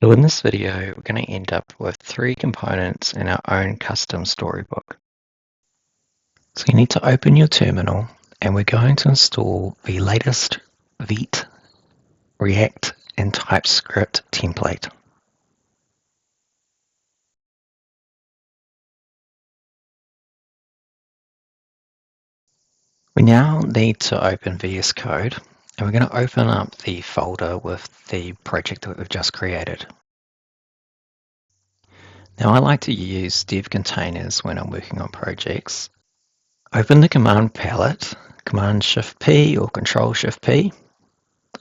So in this video, we're going to end up with 3 components in our own custom storybook. So you need to open your terminal and we're going to install the latest Vite, React and TypeScript template. We now need to open VS Code and we're going to open up the folder with the project that we've just created. Now I like to use dev containers when I'm working on projects. Open the command palette, Command-Shift-P or Control-Shift-P,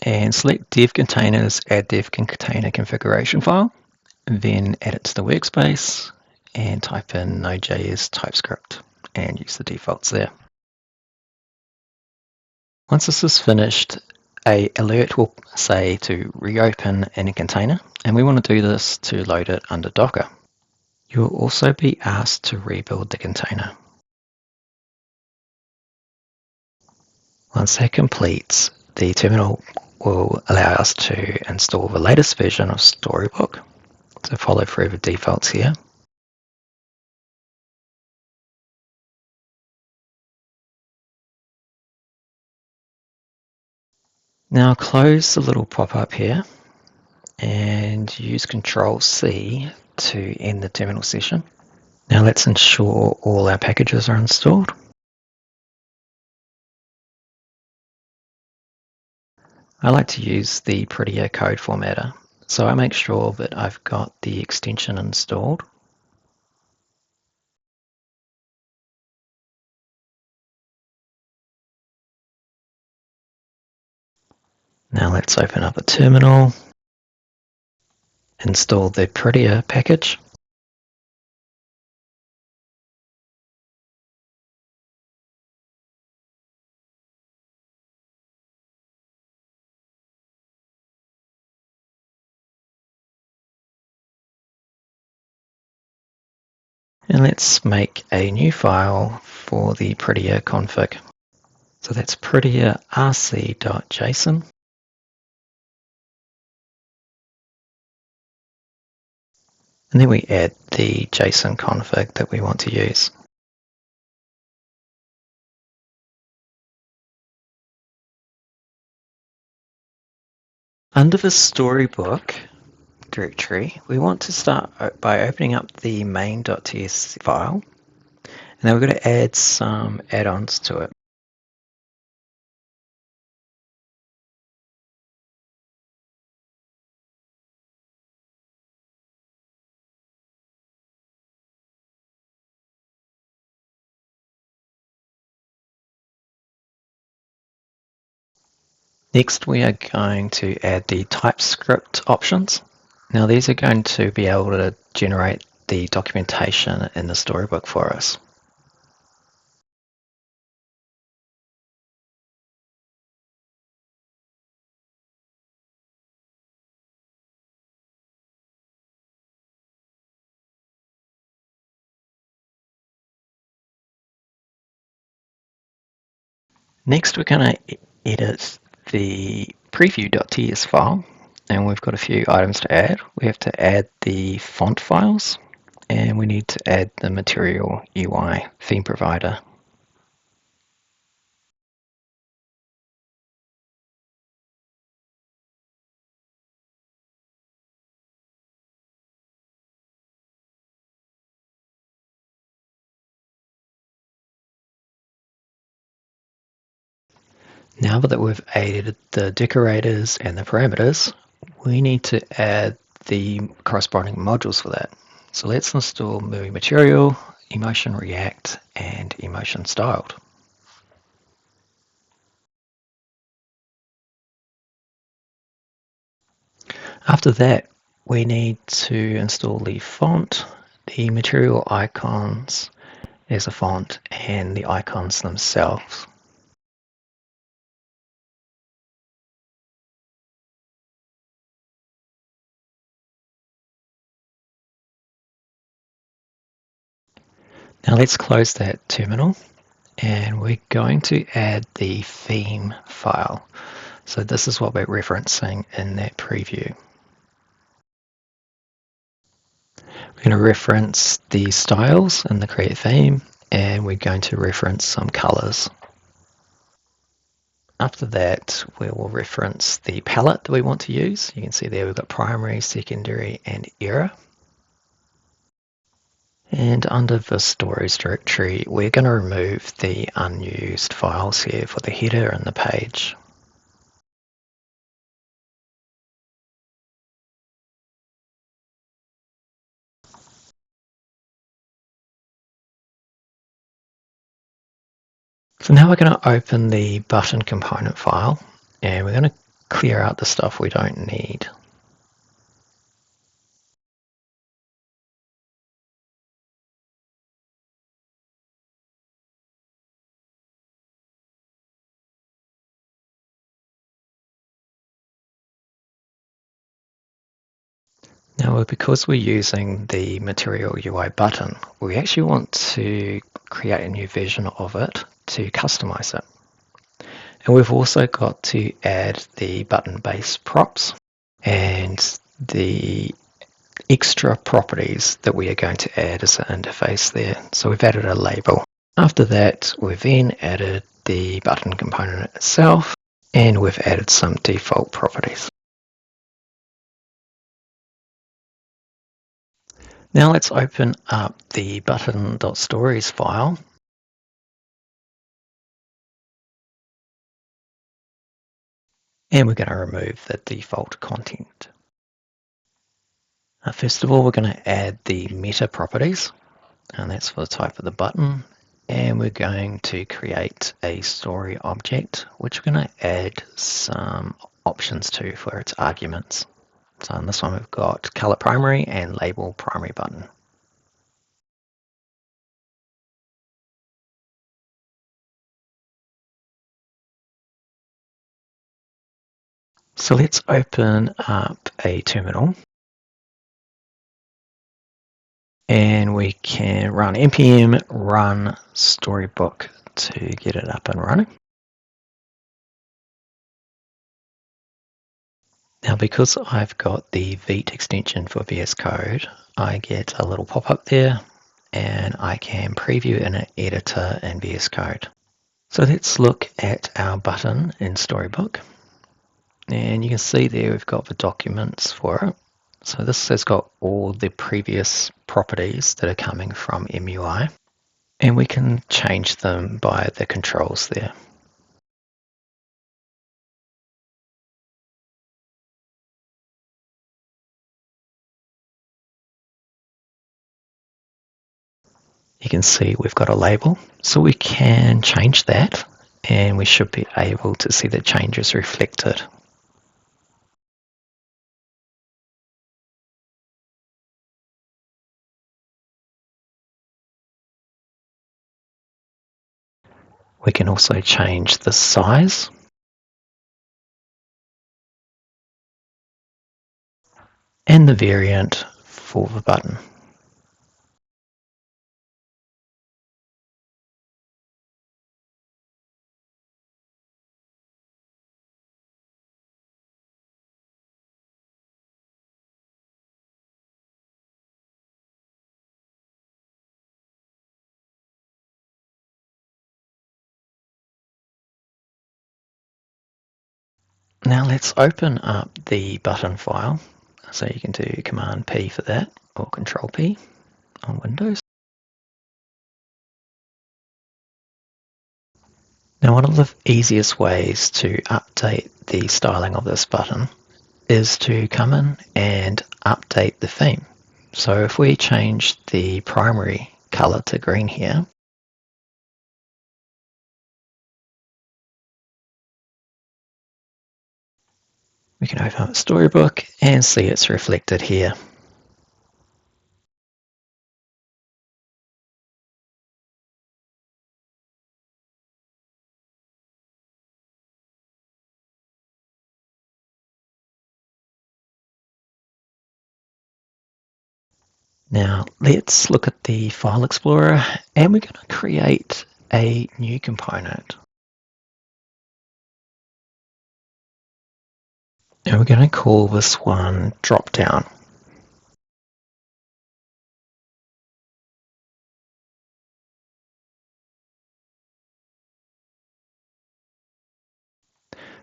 and select dev containers, add dev container configuration file, and then add it to the workspace and type in Node.js TypeScript and use the defaults there. Once this is finished, an alert will say to reopen in a container, and we want to do this to load it under Docker. You will also be asked to rebuild the container. Once that completes, the terminal will allow us to install the latest version of Storybook. So follow through the defaults here. Now close the little pop-up here and use Control-C to end the terminal session. Now let's ensure all our packages are installed. I like to use the prettier code formatter, so I make sure that I've got the extension installed. Now let's open up a terminal, install the prettier package. And let's make a new file for the prettier config. So that's prettier rc.json. And then we add the JSON config that we want to use. Under the Storybook directory, we want to start by opening up the main.ts file. And then we're going to add some add-ons to it. Next, we are going to add the TypeScript options. Now these are going to be able to generate the documentation in the Storybook for us. Next, we're going to edit the preview.ts file, and we've got a few items to add. We have to add the font files, and we need to add the material UI theme provider. Now that we've added the decorators and the parameters, we need to add the corresponding modules for that. So let's install MUI Material, Emotion React, and Emotion Styled. After that, we need to install the font, the material icons as a font, and the icons themselves. Now let's close that terminal, and we're going to add the theme file. So this is what we're referencing in that preview. We're going to reference the styles in the create theme, and we're going to reference some colors. After that, we will reference the palette that we want to use. You can see there we've got primary, secondary, and error. And under the stories directory, we're going to remove the unused files here for the header and the page. So now we're going to open the button component file, and we're going to clear out the stuff we don't need. Now, because we're using the Material UI button, we actually want to create a new version of it to customize it. And we've also got to add the button base props and the extra properties that we are going to add as an interface there. So we've added a label. After that, we've then added the button component itself, and we've added some default properties. Now let's open up the button.stories file. And we're going to remove the default content. First of all, we're going to add the meta properties, and that's for the type of the button. And we're going to create a story object, which we're going to add some options to for its arguments. So in this one, we've got color primary and label primary button. So let's open up a terminal, and we can run npm run storybook to get it up and running. Now, because I've got the Vite extension for VS Code, I get a little pop-up there, and I can preview in an editor in VS Code. So let's look at our button in Storybook. And you can see there we've got the documents for it. So this has got all the previous properties that are coming from MUI. And we can change them by the controls there. You can see we've got a label, so we can change that, and we should be able to see the changes reflected. We can also change the size and the variant for the button. Now let's open up the button file. So you can do Command P for that, or Control P on Windows. Now, one of the easiest ways to update the styling of this button is to come in and update the theme. So if we change the primary color to green here, we can open up Storybook and see it's reflected here. Now let's look at the File Explorer, and we're going to create a new component. And we're going to call this one Dropdown.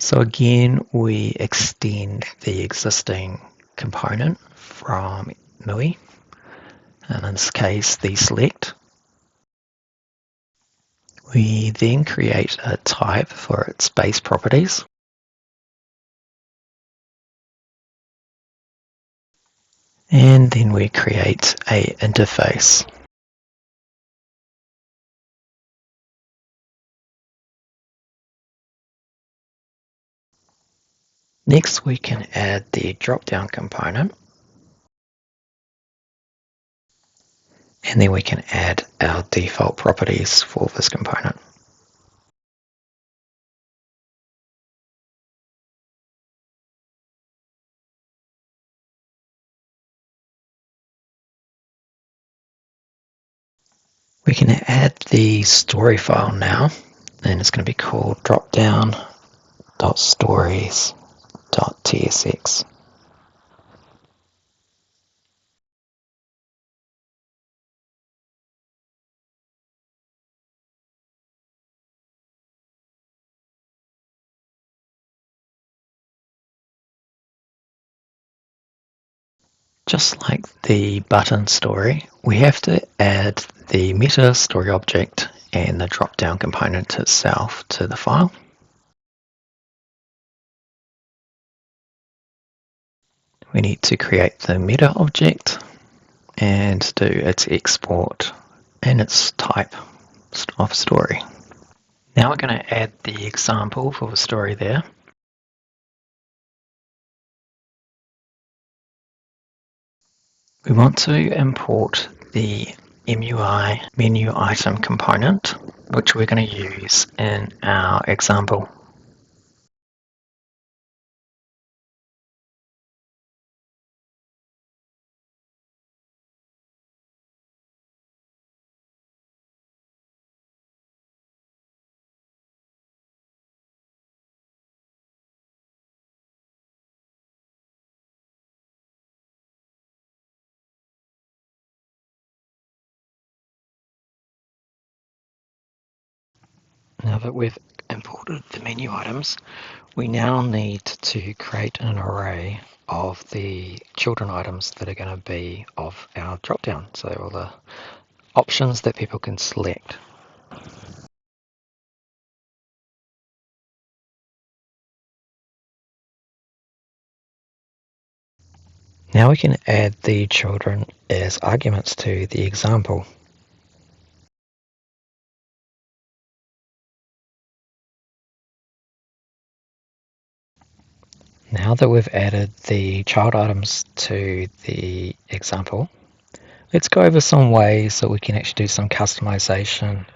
So again, we extend the existing component from MUI, and in this case, the select. We then create a type for its base properties. And then we create an interface. Next, we can add the drop-down component. And then we can add our default properties for this component. We can add the story file now, and it's going to be called dropdown.stories.tsx. Just like the button story, we have to add the meta story object and the drop-down component itself to the file. We need to create the meta object and do its export and its type of story. Now we're going to add the example for the story there. We want to import the MUI menu item component, which we're going to use in our example. Now that we've imported the menu items, we now need to create an array of the children items that are going to be of our drop-down, so all the options that people can select. Now we can add the children as arguments to the example. Now that we've added the child items to the example, let's go over some ways that we can actually do some customization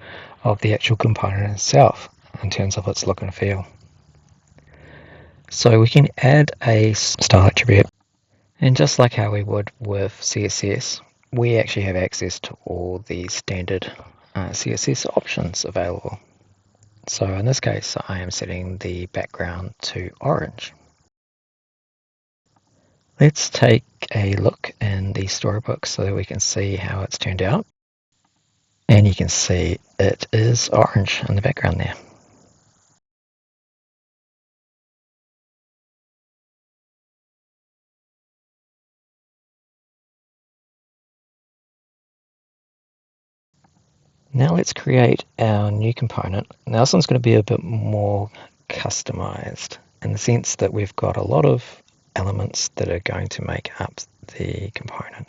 of the actual component itself in terms of its look and feel. So we can add a style attribute, and just like how we would with CSS, we actually have access to all the standard CSS options available. So in this case, I am setting the background to orange. Let's take a look in the storybook so that we can see how it's turned out. And you can see it is orange in the background there. Now let's create our new component. Now this one's going to be a bit more customized in the sense that we've got a lot of elements that are going to make up the component.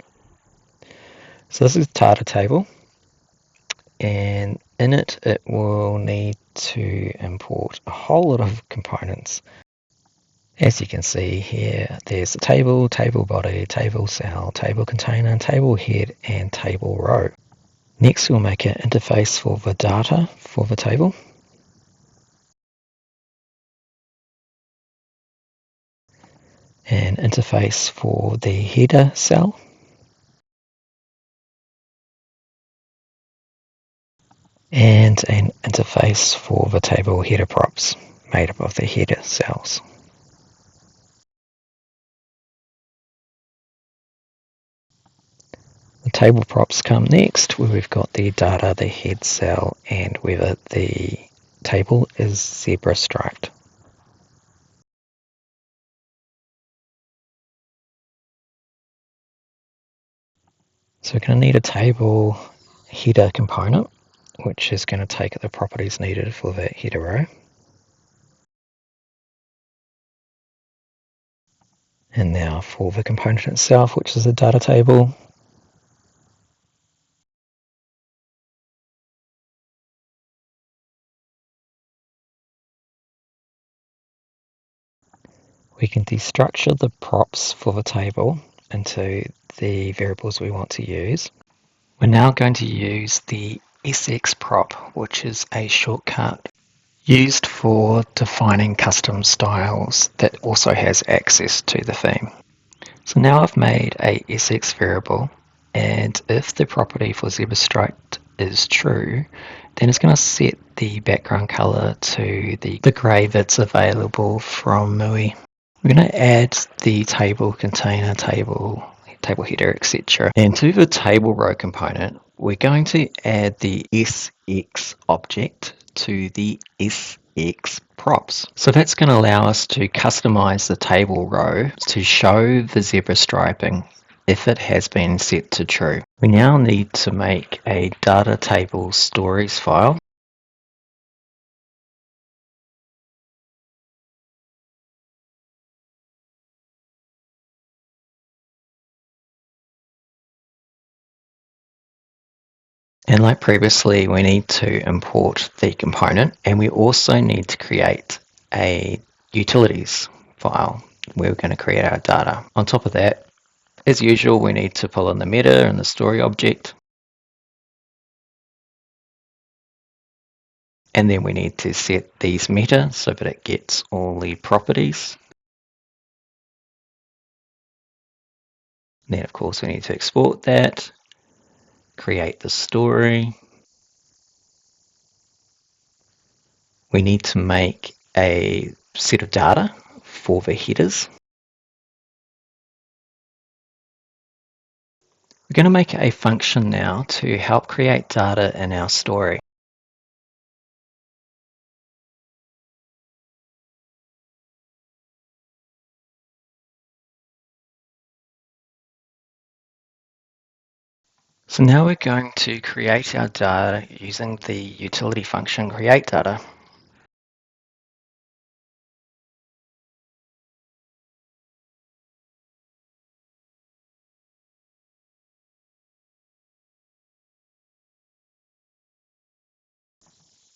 So this is Datatable, and in it, it will need to import a whole lot of components. As you can see here, there's a table, table body, table cell, table container, table head, and table row. Next, we'll make an interface for the data for the table. An interface for the header cell. And an interface for the table header props made up of the header cells. The table props come next, where we've got the data, the head cell, and whether the table is zebra striped. So we're going to need a table header component, which is going to take the properties needed for that header row. And now for the component itself, which is a data table. We can destructure the props for the table into the variables we want to use. We're now going to use the SX prop, which is a shortcut used for defining custom styles that also has access to the theme. So now I've made a SX variable, and if the property for ZebraStripe is true, then it's going to set the background color to the gray that's available from MUI. We're going to add the table container, table header, etc. And to the table row component, we're going to add the SX object to the SX props. So that's going to allow us to customize the table row to show the zebra striping if it has been set to true. We now need to make a Datatable stories file. And like previously, we need to import the component, and we also need to create a utilities file where we're going to create our data. On top of that, as usual, we need to pull in the meta and the story object. And then we need to set these meta so that it gets all the properties. Then of course we need to export that, create the story. We need to make a set of data for the headers. We're going to make a function now to help create data in our story. So now we're going to create our data using the utility function createData.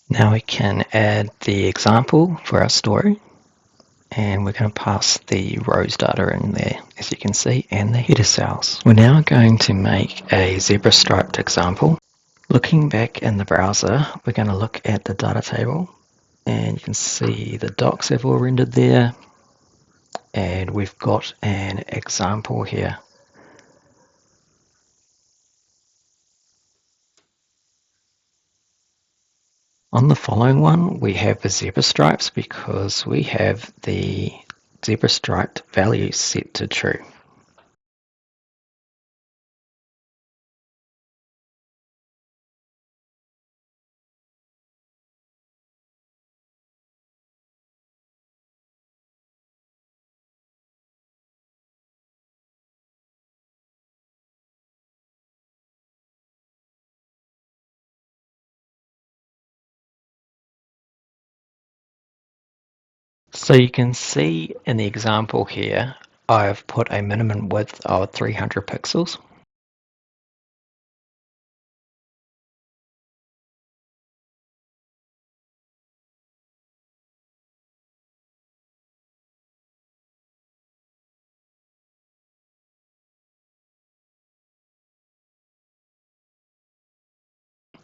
Now we can add the example for our story, and we're going to pass the rows data in there, as you can see, and the header cells. We're now going to make a zebra striped example. Looking back in the browser, we're going to look at the data table, and you can see the docs have all rendered there, and we've got an example here. On the following one, we have the zebra stripes because we have the zebra striped value set to true. So you can see in the example here, I've put a minimum width of 300 pixels.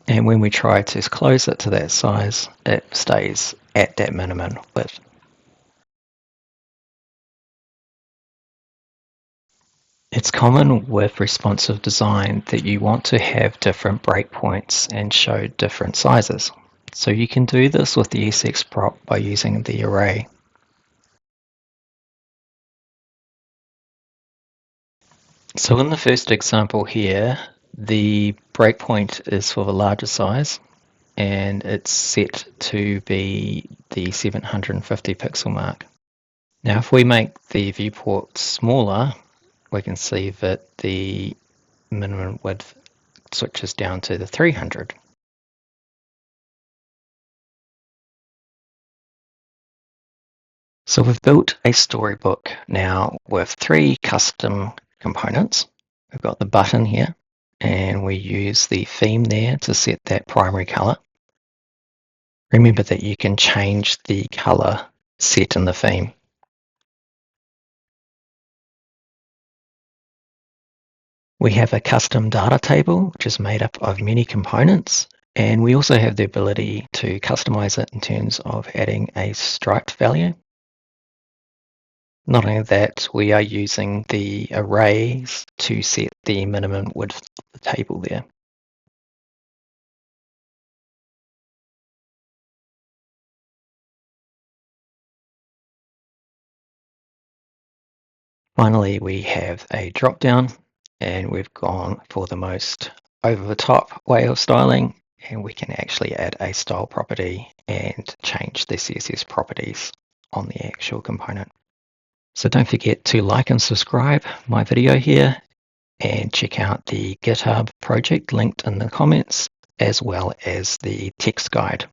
And when we try to close it to that size, it stays at that minimum width. It's common with responsive design that you want to have different breakpoints and show different sizes. So you can do this with the SX prop by using the array. So in the first example here, the breakpoint is for the larger size, and it's set to be the 750 pixel mark. Now if we make the viewport smaller, we can see that the minimum width switches down to the 300. So we've built a storybook now with 3 custom components. We've got the button here, and we use the theme there to set that primary color. Remember that you can change the color set in the theme. We have a custom data table, which is made up of many components, and we also have the ability to customize it in terms of adding a struct value. Not only that, we are using the arrays to set the minimum width of the table there. Finally, we have a drop-down, and we've gone for the most over-the-top way of styling, and we can actually add a style property and change the CSS properties on the actual component. So don't forget to like and subscribe my video here, and check out the GitHub project linked in the comments, as well as the text guide.